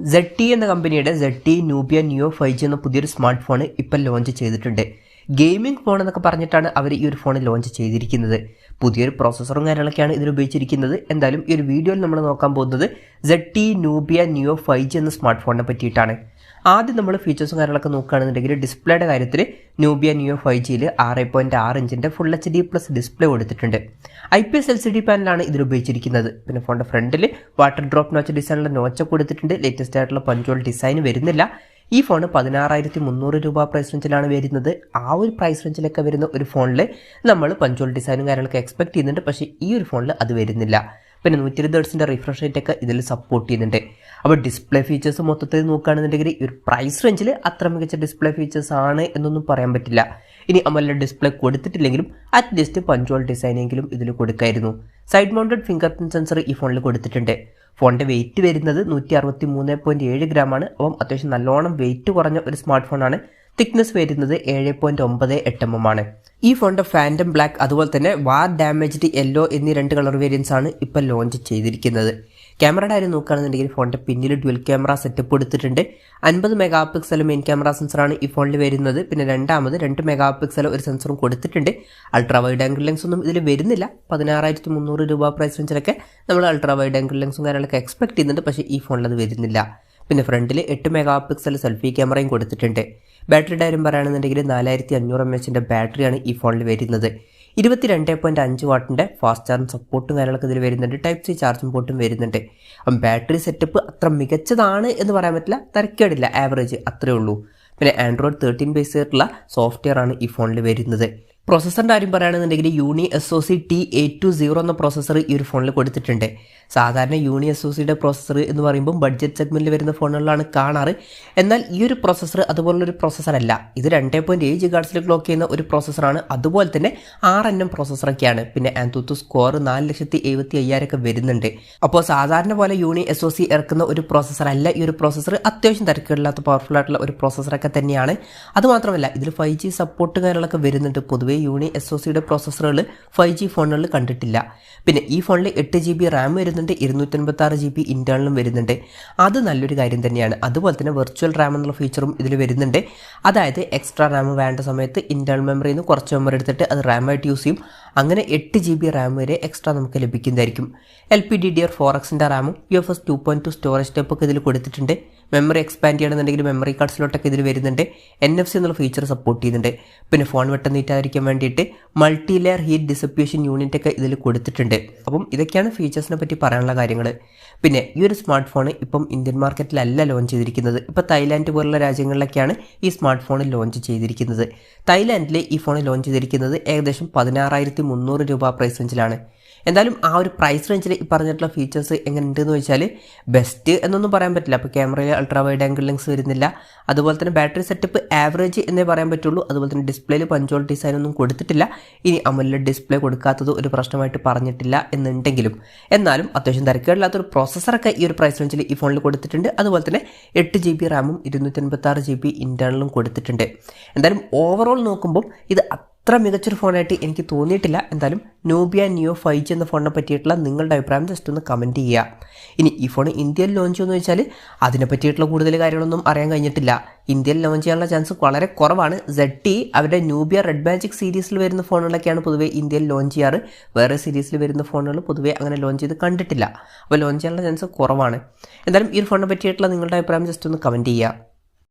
Zte എന്ന കമ്പനിയുടെ Zte Nubia Neo 5G എന്ന പുതിയൊരു സ്മാർട്ട് ഫോൺ ഇപ്പോൾ ലോഞ്ച് ചെയ്തിട്ടുണ്ട്. ഗെയിമിംഗ് ഫോൺ എന്നൊക്കെ പറഞ്ഞിട്ടാണ് അവർ ഈ ഒരു ഫോൺ ലോഞ്ച് ചെയ്തിരിക്കുന്നത്. പുതിയൊരു പ്രോസസ്സറും കാര്യങ്ങളൊക്കെയാണ് ഇതിൽ ഉപയോഗിച്ചിരിക്കുന്നത്. എന്തായാലും ഈ ഒരു വീഡിയോയിൽ നമ്മൾ നോക്കാൻ പോകുന്നത് Zte Nubia Neo 5G എന്ന സ്മാർട്ട് ഫോണിനെ പറ്റിയിട്ടാണ്. ആദ്യം നമ്മൾ ഫീച്ചേഴ്സും കാര്യങ്ങളൊക്കെ നോക്കുകയാണെന്നുണ്ടെങ്കിൽ ഡിസ്പ്ലേയുടെ കാര്യത്തിൽ Nubia Neo 5Gയിൽ 6.6 ഇഞ്ചിൻ്റെ ഫുൾ HD+ ഡിസ്പ്ലേ കൊടുത്തിട്ടുണ്ട്. IPS LCD പാനലാണ് ഇതിൽ ഉപയോഗിച്ചിരിക്കുന്നത്. പിന്നെ ഫോണിൻ്റെ ഫ്രണ്ടിൽ വാട്ടർ ഡ്രോപ്പ് നോച്ച് ഡിസൈനുള്ള നോച്ചൊക്കെ കൊടുത്തിട്ടുണ്ട്. ലേറ്റസ്റ്റ് ആയിട്ടുള്ള പഞ്ചോൾ ഡിസൈൻ വരുന്നില്ല. ഈ ഫോൺ 16,300 രൂപ പ്രൈസ് റേഞ്ചിലാണ് വരുന്നത്. ആ ഒരു പ്രൈസ് റേഞ്ചിലൊക്കെ വരുന്ന ഒരു ഫോണിൽ നമ്മൾ പഞ്ചോൾ ഡിസൈനും കാര്യങ്ങളൊക്കെ എക്സ്പെക്ട് ചെയ്യുന്നുണ്ട്. പക്ഷേ ഈ ഒരു ഫോണിൽ അത് വരുന്നില്ല. പിന്നെ 120 Hz റിഫ്രഷ് റേറ്റ് ഒക്കെ ഇതിൽ സപ്പോർട്ട് ചെയ്യുന്നുണ്ട്. അപ്പോൾ ഡിസ്പ്ലേ ഫീച്ചേഴ്സ് മൊത്തത്തിൽ നോക്കുകയാണെന്നുണ്ടെങ്കിൽ ഈ ഒരു പ്രൈസ് റേഞ്ചിൽ അത്ര മികച്ച ഡിസ്പ്ലേ ഫീച്ചേഴ്സ് ആണ് എന്നൊന്നും പറയാൻ പറ്റില്ല. ഇനി അമല ഡിസ്പ്ലേ കൊടുത്തിട്ടില്ലെങ്കിലും അറ്റ്ലീസ്റ്റ് പഞ്ചോൾ ഡിസൈനെങ്കിലും ഇതിൽ കൊടുക്കായിരുന്നു. Side mounted fingerprint sensor ഈ ഫോണിൽ കൊടുത്തിട്ടുണ്ട്. ഫോണിൻ്റെ വെയിറ്റ് വരുന്നത് 163.7 ഗ്രാമാണ്. അപ്പം അത്യാവശ്യം നല്ലോണം വെയിറ്റ് കുറഞ്ഞ ഒരു സ്മാർട്ട് ഫോണാണ്. തിക്നെസ് വരുന്നത് 7.98 mm ആണ്. ഈ ഫോണിൻ്റെ ഫാൻറ്റം ബ്ലാക്ക് അതുപോലെ തന്നെ വാർ ഡാമേജ്ഡ് യെല്ലോ എന്നീ 2 കളർ വേരിയൻസ് ആണ് ഇപ്പോൾ ലോഞ്ച് ചെയ്തിരിക്കുന്നത്. ക്യാമറയുടെ കാര്യം നോക്കുകയാണെന്നുണ്ടെങ്കിൽ ഫോണിൻ്റെ പിന്നിൽ ഡ്യുവൽ ക്യാമറ സെറ്റപ്പ് കൊടുത്തിട്ടുണ്ട്. 50 MP മെയിൻ ക്യാമറ സെൻസറാണ് ഈ ഫോണിൽ വരുന്നത്. പിന്നെ രണ്ടാമത് 2 MP ഒരു സെൻസറും കൊടുത്തിട്ടുണ്ട്. അൾട്രാ വൈഡ് ആംഗിൾ ലെൻസ് ഒന്നും ഇതിൽ വരുന്നില്ല. 16,300 രൂപ പ്രൈസ് റേഞ്ചിലൊക്കെ നമ്മൾ അൾട്രാ വൈഡ് ആംഗിൾ ലെൻസും കാര്യങ്ങളൊക്കെ എക്സ്പെക്ട് ചെയ്യുന്നുണ്ട്. പക്ഷേ ഈ ഫോണിൽ അത് വരുന്നില്ല. പിന്നെ ഫ്രണ്ടിൽ 8 MP സെൽഫി ക്യാമറയും കൊടുത്തിട്ടുണ്ട്. ബാറ്ററിയുടെ കാര്യം പറയുകയാണെന്നുണ്ടെങ്കിൽ 4500 mAh ബാറ്ററിയാണ് ഈ ഫോണിൽ വരുന്നത്. 22.5 വാട്ടിൻ്റെ ഫാസ്റ്റ് ചാർജിങ് സപ്പോർട്ടും കാര്യങ്ങളൊക്കെ ഇതിൽ വരുന്നുണ്ട്. Type C ചാർജിങ് പോർട്ടും വരുന്നുണ്ട്. അപ്പം ബാറ്ററി സെറ്റപ്പ് അത്ര മികച്ചതാണ് എന്ന് പറയാൻ പറ്റില്ല. തരക്കേടില്ല, ആവറേജ് അത്രേ ഉള്ളൂ. പിന്നെ Android 13 ബേസ് ആയിട്ടുള്ള സോഫ്റ്റ്വെയർ ആണ് ഈ ഫോണിൽ വരുന്നത്. പ്രോസസ്സറിൻ്റെ കാര്യം പറയുകയാണെന്നുണ്ടെങ്കിൽ unisoc T820 എന്ന പ്രോസസ്സർ ഈ ഒരു ഫോണിൽ കൊടുത്തിട്ടുണ്ട്. സാധാരണ unisoc പ്രോസസ്സർ എന്ന് പറയുമ്പോൾ ബഡ്ജറ്റ് സെഗ്മെൻറ്റിൽ വരുന്ന ഫോണുകളിലാണ് കാണാറ്. എന്നാൽ ഈ ഒരു പ്രോസസ്സർ അതുപോലുള്ളൊരു പ്രോസസ്സറല്ല. ഇത് 2.7 GHz ക്ലോക്ക് ചെയ്യുന്ന ഒരു പ്രോസസ്സറാണ്. അതുപോലെ തന്നെ 6nm പ്രോസസ്സറൊക്കെയാണ്. പിന്നെ ANTUTU സ്കോർ 4,75,000 ഒക്കെ വരുന്നുണ്ട്. അപ്പോൾ സാധാരണ പോലെ unisoc ഇറക്കുന്ന ഒരു പ്രോസസ്സറല്ല ഈ ഒരു പ്രോസസ്സർ. അത്യാവശ്യം തിരക്കില്ലാത്ത പവർഫുൾ ആയിട്ടുള്ള ഒരു പ്രോസസ്സറൊക്കെ തന്നെയാണ്. അതുമാത്രമല്ല ഇതിൽ 5G സപ്പോർട്ട് കാര്യങ്ങളൊക്കെ വരുന്നുണ്ട്. പൊതുവേ unisoc പ്രോസസ്സറുകൾ 5G ഫോണുകളിൽ കണ്ടിട്ടില്ല. പിന്നെ ഈ ഫോണിൽ 8 GB റാം വരുന്നുണ്ട്. 256 GB ഇന്റേണലും വരുന്നുണ്ട്. അത് നല്ലൊരു കാര്യം തന്നെയാണ്. അതുപോലെ തന്നെ വെർച്വൽ റാം എന്നുള്ള ഫീച്ചറും ഇതിൽ വരുന്നുണ്ട്. അതായത് എക്സ്ട്രാ റാം വേണ്ട സമയത്ത് ഇന്റേണൽ മെമ്മറിയിൽ നിന്ന് കുറച്ച് മെമ്മറി എടുത്തിട്ട് അത് റാമായിട്ട് യൂസ് ചെയ്യും. അങ്ങനെ 8 GB റാം വരെ എക്സ്ട്രാ നമുക്ക് ലഭിക്കുന്നതായിരിക്കും. LPDDR4X റാമും UFS 2.2 സ്റ്റോറേജ് ടൈപ്പ് ഒക്കെ ഇതിൽ കൊടുത്തിട്ടുണ്ട്. മെമ്മറി എക്സ്പാൻഡ് ചെയ്യണമെന്നുണ്ടെങ്കിൽ മെമ്മറി കാർഡ് സ്ലോട്ടൊക്കെ ഇതിൽ വരുന്നുണ്ട്. NFC എന്നുള്ള ഫീച്ചർ സപ്പോർട്ട് ചെയ്യുന്നുണ്ട്. പിന്നെ ഫോൺ വെട്ടം നീറ്റാതിരിക്കാൻ വേണ്ടിയിട്ട് multi layer heat dissipation unit ഒക്കെ ഇതിൽ കൊടുത്തിട്ടുണ്ട്. അപ്പം ഇതൊക്കെയാണ് ഫീച്ചേഴ്സിനെ പറ്റി പറയാനുള്ള കാര്യങ്ങൾ. പിന്നെ ഈ ഒരു സ്മാർട്ട് ഫോൺ ഇപ്പം ഇന്ത്യൻ മാർക്കറ്റിലല്ല ലോഞ്ച് ചെയ്തിരിക്കുന്നത്. ഇപ്പോൾ തായ്ലാൻഡ് പോലുള്ള രാജ്യങ്ങളിലൊക്കെയാണ് ഈ സ്മാർട്ട് ഫോൺ ലോഞ്ച് ചെയ്തിരിക്കുന്നത്. തായ്ലാൻഡിൽ ഈ ഫോൺ ലോഞ്ച് ചെയ്തിരിക്കുന്നത് ഏകദേശം 16,300 രൂപ പ്രൈസ് റേഞ്ചിലാണ്. എന്തായാലും ആ ഒരു പ്രൈസ് റേഞ്ചിൽ ഈ പറഞ്ഞിട്ടുള്ള ഫീച്ചേഴ്സ് എങ്ങനെ ഉണ്ടെന്ന് ചോദിച്ചാൽ ബെസ്റ്റ് എന്നൊന്നും പറയാൻ പറ്റില്ല. അപ്പോൾ ക്യാമറയിൽ അൾട്രാ വൈഡ് ആംഗിൾ ലെൻസ് വരുന്നില്ല. അതുപോലെ തന്നെ ബാറ്ററി സെറ്റപ്പ് ആവറേജ് എന്നേ പറയാൻ പറ്റുള്ളൂ. അതുപോലെ തന്നെ ഡിസ്പ്ലേയിൽ പഞ്ചോൾ ഡിസൈൻ ഒന്നും കൊടുത്തിട്ടില്ല. ഇനി അമല ഡിസ്പ്ലേ കൊടുക്കാത്തത് ഒരു പ്രശ്നമായിട്ട് പറഞ്ഞിട്ടില്ല എന്നുണ്ടെങ്കിലും എന്നാലും അത്യാവശ്യം തിരക്കേടില്ലാത്തൊരു പ്രോസസ്സറൊക്കെ ഈ ഒരു പ്രൈസ് റേഞ്ചിൽ ഈ ഫോണിൽ കൊടുത്തിട്ടുണ്ട്. അതുപോലെ തന്നെ 8 GB റാമും 256 GB ഇന്റേണലും കൊടുത്തിട്ടുണ്ട്. എന്തായാലും ഓവറോൾ നോക്കുമ്പോൾ ഇത് അത്ര മികച്ചൊരു ഫോണായിട്ട് എനിക്ക് തോന്നിയിട്ടില്ല. എന്തായാലും Nubia Neo 5G എന്ന ഫോണിനെ പറ്റിയിട്ടുള്ള നിങ്ങളുടെ അഭിപ്രായം ജസ്റ്റ് ഒന്ന് കമൻറ്റ് ചെയ്യുക. ഇനി ഈ ഫോൺ ഇന്ത്യയിൽ ലോഞ്ച് ചെയ്യുമെന്ന് വെച്ചാൽ അതിനെ പറ്റിയിട്ടുള്ള കൂടുതൽ കാര്യങ്ങളൊന്നും അറിയാൻ കഴിഞ്ഞിട്ടില്ല. ഇന്ത്യയിൽ ലോഞ്ച് ചെയ്യാനുള്ള ചാൻസ് വളരെ കുറവാണ്. Zte അവരുടെ Nubia റെഡ് മാജിക് സീരീസിൽ വരുന്ന ഫോണുകളൊക്കെയാണ് പൊതുവേ ഇന്ത്യയിൽ ലോഞ്ച് ചെയ്യാറ്. വേറെ സീരീസിൽ വരുന്ന ഫോണുകൾ പൊതുവേ അങ്ങനെ ലോഞ്ച് ചെയ്ത് കണ്ടിട്ടില്ല. അപ്പോൾ ലോഞ്ച് ചെയ്യാനുള്ള ചാൻസ് കുറവാണ്. എന്തായാലും ഈ ഫോണിനെ പറ്റിയിട്ടുള്ള നിങ്ങളുടെ അഭിപ്രായം ജസ്റ്റ് ഒന്ന് കമൻറ്റ് ചെയ്യുക.